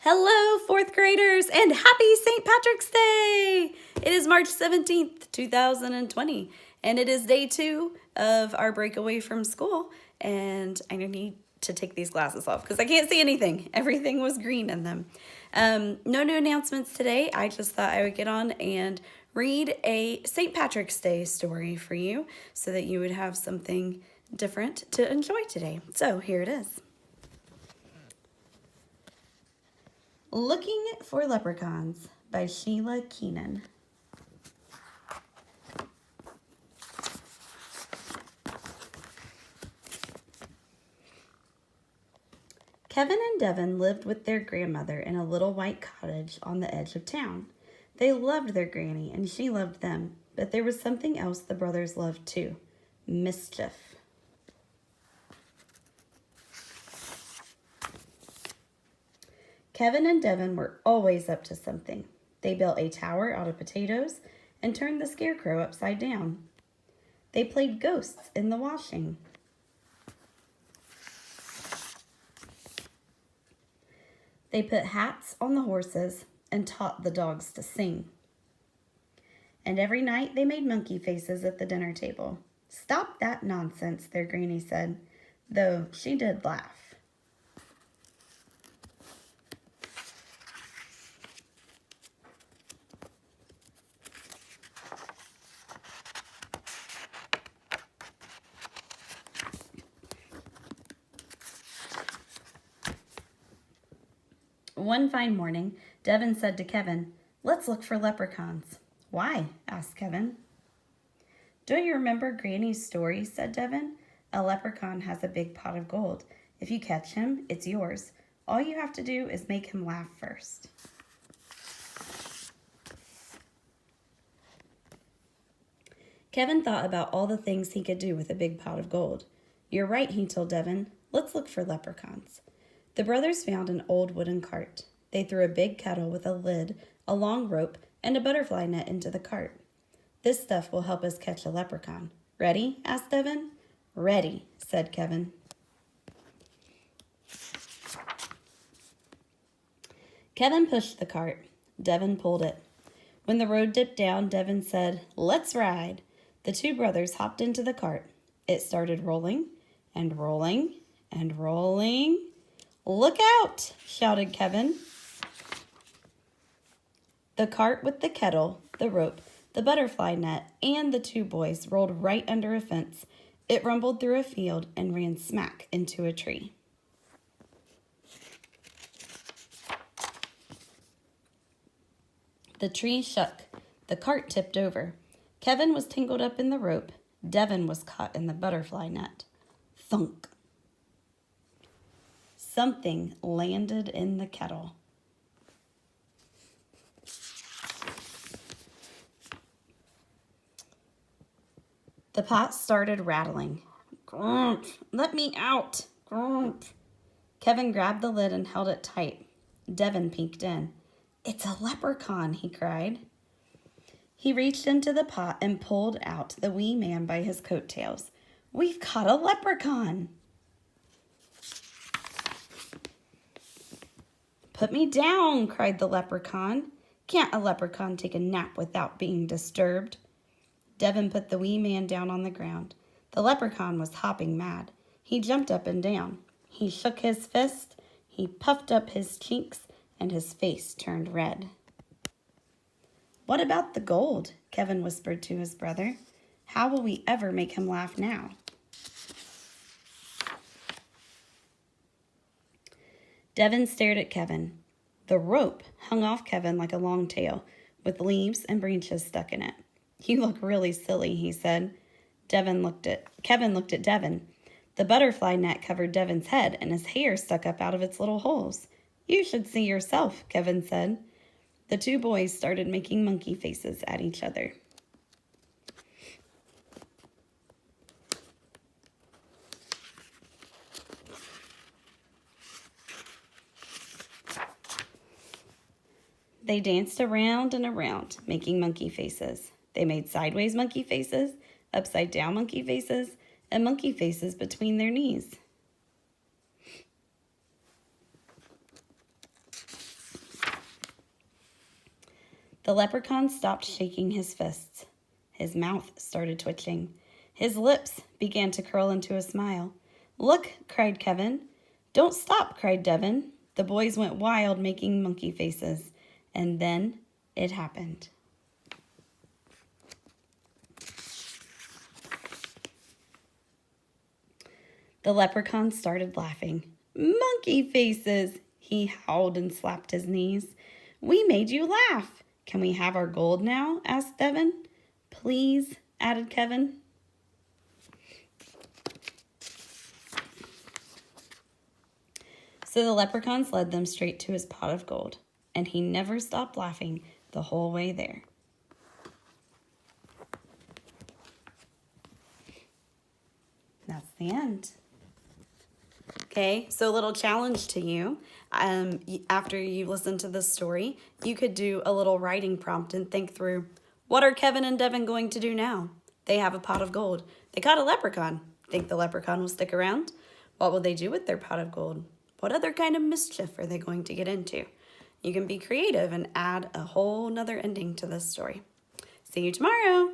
Hello, fourth graders, and happy St. Patrick's Day! It is March 17th, 2020, and it is day 2 of our break away from school, and I need to take these glasses off because I can't see anything. Everything was green in them. No new announcements today. I just thought I would get on and read a St. Patrick's Day story for you so that you would have something different to enjoy today. So here it is. Looking for Leprechauns by Sheila Keenan. Kevin and Devin lived with their grandmother in a little white cottage on the edge of town. They loved their granny and she loved them, but there was something else the brothers loved too: mischief. Kevin and Devin were always up to something. They built a tower out of potatoes and turned the scarecrow upside down. They played ghosts in the washing. They put hats on the horses and taught the dogs to sing. And every night they made monkey faces at the dinner table. "Stop that nonsense," their granny said, though she did laugh. One fine morning, Devin said to Kevin, "Let's look for leprechauns." "Why?" asked Kevin. "Don't you remember Granny's story?" said Devin. "A leprechaun has a big pot of gold. If you catch him, it's yours. All you have to do is make him laugh first." Kevin thought about all the things he could do with a big pot of gold. "You're right," he told Devin. "Let's look for leprechauns." The brothers found an old wooden cart. They threw a big kettle with a lid, a long rope, and a butterfly net into the cart. "This stuff will help us catch a leprechaun. Ready?" asked Devin. "Ready," said Kevin. Kevin pushed the cart. Devin pulled it. When the road dipped down, Devin said, "Let's ride." The two brothers hopped into the cart. It started rolling and rolling and rolling. "Look out!" shouted Kevin. The cart with the kettle, the rope, the butterfly net, and the two boys rolled right under a fence. It rumbled through a field and ran smack into a tree. The tree shook. The cart tipped over. Kevin was tangled up in the rope. Devin was caught in the butterfly net. Thunk! Something landed in the kettle. The pot started rattling. "Grump! Let me out! Grump!" Kevin grabbed the lid and held it tight. Devin peeked in. "It's a leprechaun," he cried. He reached into the pot and pulled out the wee man by his coattails. "We've caught a leprechaun!" "Put me down!" cried the leprechaun. "Can't a leprechaun take a nap without being disturbed?" Devin put the wee man down on the ground. The leprechaun was hopping mad. He jumped up and down. He shook his fist. He puffed up his cheeks, and his face turned red. "What about the gold?" Kevin whispered to his brother. "How will we ever make him laugh now?" Devin stared at Kevin. The rope hung off Kevin like a long tail, with leaves and branches stuck in it. "You look really silly," he said. Kevin looked at Devin. The butterfly net covered Devin's head, and his hair stuck up out of its little holes. "You should see yourself," Kevin said. The two boys started making monkey faces at each other. They danced around and around, making monkey faces. They made sideways monkey faces, upside down monkey faces, and monkey faces between their knees. The leprechaun stopped shaking his fists. His mouth started twitching. His lips began to curl into a smile. "Look," cried Kevin. "Don't stop," cried Devin. The boys went wild, making monkey faces. And then it happened. The leprechaun started laughing. "Monkey faces!" He howled and slapped his knees. "We made you laugh. Can we have our gold now?" asked Devin. "Please," added Kevin. So the leprechauns led them straight to his pot of gold, and he never stopped laughing the whole way there. That's the end. Okay, so a little challenge to you. After you listen to this story, you could do a little writing prompt and think through, what are Kevin and Devin going to do now? They have a pot of gold. They caught a leprechaun. Think the leprechaun will stick around? What will they do with their pot of gold? What other kind of mischief are they going to get into? You can be creative and add a whole nother ending to this story. See you tomorrow.